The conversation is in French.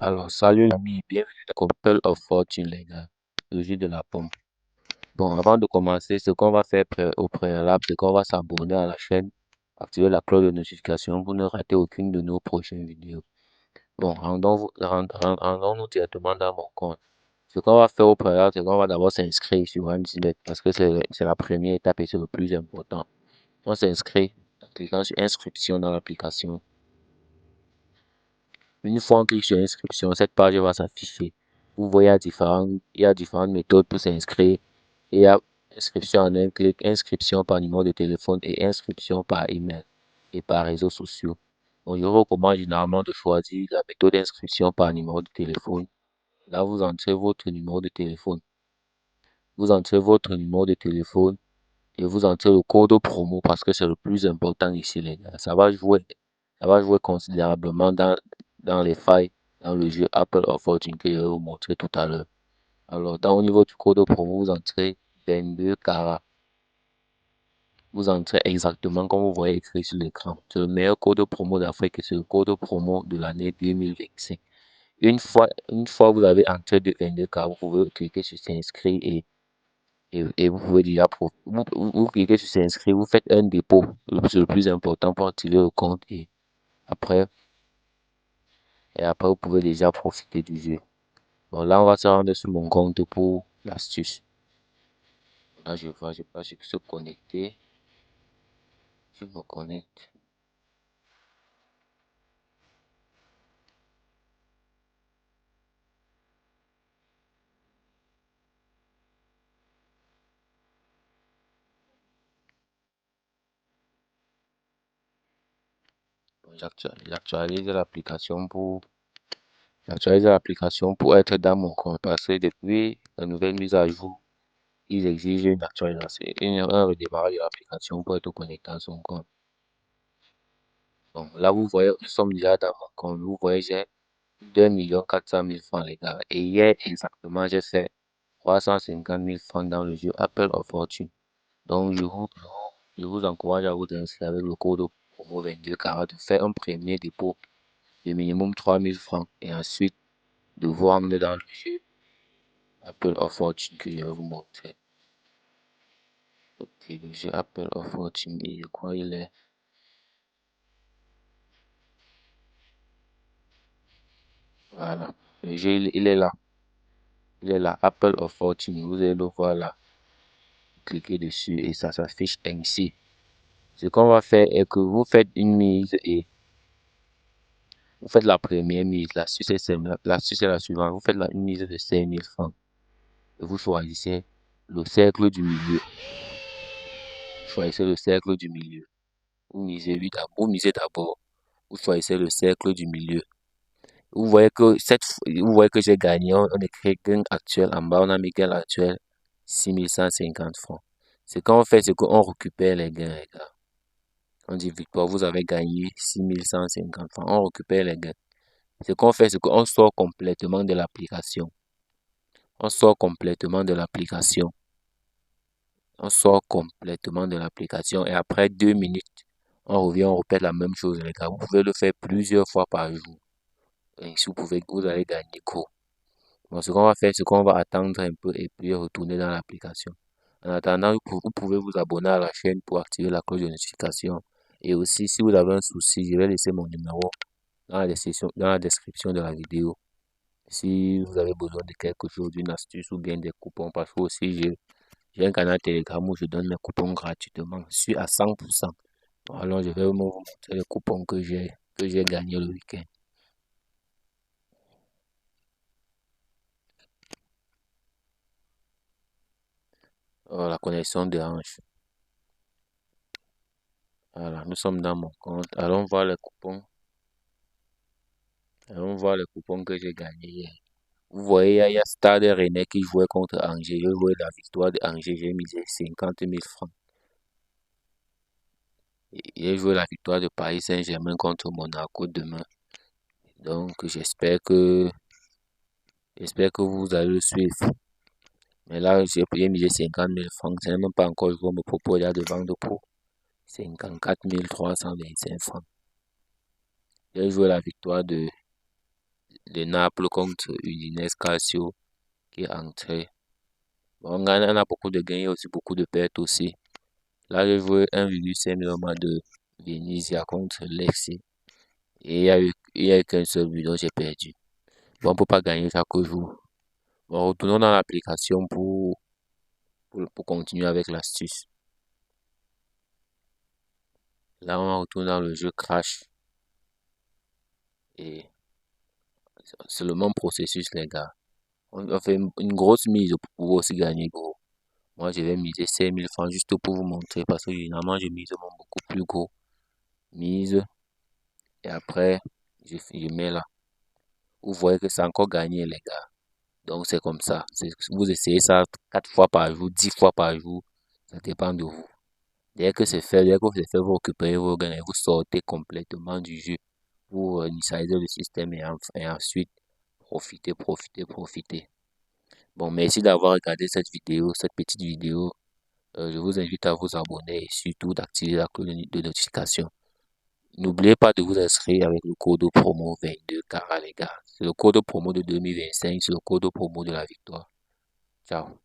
Alors, salut l'ami, bienvenue dans Couple of Fortune, les gars, le jeu de la pomme. Bon, avant de commencer, ce qu'on va faire au préalable, c'est qu'on va s'abonner à la chaîne, activer la cloche de notification pour ne rater aucune de nos prochaines vidéos. Bon, rendons-nous directement dans mon compte. Ce qu'on va faire au préalable, c'est qu'on va d'abord s'inscrire sur Msnet parce que c'est la première étape et c'est le plus important. On s'inscrit en cliquant sur inscription dans l'application. Une fois on clique sur inscription, cette page va s'afficher. Vous voyez, il y a différentes méthodes pour s'inscrire. Il y a inscription en un clic, inscription par numéro de téléphone et inscription par email et par réseaux sociaux. Donc, je vous recommande généralement de choisir la méthode d'inscription par numéro de téléphone. Là, vous entrez votre numéro de téléphone. Vous entrez votre numéro de téléphone et vous entrez le code promo parce que c'est le plus important ici, les gars. Ça va jouer considérablement dans les failles dans le jeu Apple of Fortune que je vais vous montrer tout à l'heure. Alors, au niveau du code promo, vous entrez 22 carats. Vous entrez exactement comme vous voyez écrit sur l'écran. C'est le meilleur code promo d'Afrique et c'est le code promo de l'année 2025. Une fois vous avez entré de 22 carats, vous pouvez cliquer sur s'inscrire et vous pouvez déjà vous cliquez sur s'inscrire, vous faites un dépôt. C'est le plus important pour activer le compte après, après vous pouvez déjà profiter du jeu. Bon, là, on va se rendre sur mon compte pour l'astuce. Là, je vais se connecter. Je me connecte. Bon, j'actualise l'application pour être dans mon compte parce que depuis la nouvelle mise à jour, ils exigent une actualisation, un redémarrage de l'application pour être connecté à son compte. Donc là, vous voyez, nous sommes déjà dans mon compte. Vous voyez, j'ai 2 400 000 francs, les gars. Et hier, exactement, j'ai fait 350 000 francs dans le jeu Apple of Fortune. Donc, je vous encourage à vous inscrire avec le code promo 22 de faire un premier dépôt de minimum 3 000 francs et ensuite de vous ramener dans le jeu Apple of Fortune que je vais vous montrer. Ok, le jeu Apple of Fortune, et je crois il est. Voilà. Le jeu, il est là. Il est là. Apple of Fortune. Vous allez le voir là. Cliquez dessus et ça s'affiche ainsi. Ce qu'on va faire est que vous faites une mise et vous faites la première mise. L'astuce est simple. L'astuce est la suivante. Vous faites une mise de 5 000 francs. Et vous choisissez le cercle du milieu. Choisissez le cercle du milieu. Vous misez d'abord. Vous choisissez le cercle du milieu. Vous voyez que j'ai gagné. On écrit gain actuel en bas. On a mis gain actuel 6 150 francs. Ce qu'on fait, c'est qu'on récupère les gains, les gars. On dit victoire, vous avez gagné 6 150 francs. On récupère les gains. Ce qu'on fait, c'est qu'on sort complètement de l'application. On sort complètement de l'application. On sort complètement de l'application et après 2 minutes, on revient, on répète la même chose, les gars. Vous pouvez le faire plusieurs fois par jour. Et si vous allez gagner gros. Bon, ce qu'on va faire, c'est qu'on va attendre un peu et puis retourner dans l'application. En attendant, vous pouvez vous abonner à la chaîne pour activer la cloche de notification. Et aussi, si vous avez un souci, je vais laisser mon numéro dans la description de la vidéo. Si vous avez besoin de quelque chose, d'une astuce ou bien des coupons, parce que aussi j'ai un canal Telegram où je donne mes coupons gratuitement. Je suis à 100%. Alors, je vais vous montrer les coupons que j'ai gagnés le week-end. Oh, la connexion dérange. Voilà, nous sommes dans mon compte. Allons voir les coupons. Allons voir les coupons que j'ai gagnés hier. Vous voyez, il y a Stade Rennais qui jouait contre Angers. Je jouais la victoire de Angers. J'ai misé 50 000 francs. Et j'ai joué la victoire de Paris Saint-Germain contre Monaco demain. Donc, j'espère que vous allez le suivre. Mais là, j'ai misé 50 000 francs. Ce n'est même pas encore joué. On me propose là de vendre pour 54 325 francs. J'ai joué la victoire de Naples contre Udinese Calcio qui est entré. Bon, on a beaucoup de gains et aussi beaucoup de pertes aussi. Là, j'ai joué 1,5 million de Venezia contre Lecce. Et il y a eu qu'un seul but, donc j'ai perdu. Bon, on ne peut pas gagner chaque jour. Bon, retournons dans l'application pour continuer avec l'astuce. Là, on retourne dans le jeu Crash. Et c'est le même processus, les gars. On fait une grosse mise pour pouvoir aussi gagner gros. Moi, je vais miser 5000 francs juste pour vous montrer parce que généralement, je mise beaucoup plus gros. Mise. Et après, je mets là. Vous voyez que c'est encore gagné, les gars. Donc, c'est comme ça. Vous essayez ça 4 fois par jour, 10 fois par jour. Ça dépend de vous. Dès que c'est fait, vous récupérez vos gains et vous sortez complètement du jeu. Vous initialisez le système et ensuite, profitez. Bon, merci d'avoir regardé cette vidéo, cette petite vidéo. Je vous invite à vous abonner et surtout d'activer la cloche de notification. N'oubliez pas de vous inscrire avec le code promo 22 car les gars. C'est le code promo de 2025, c'est le code promo de la victoire. Ciao.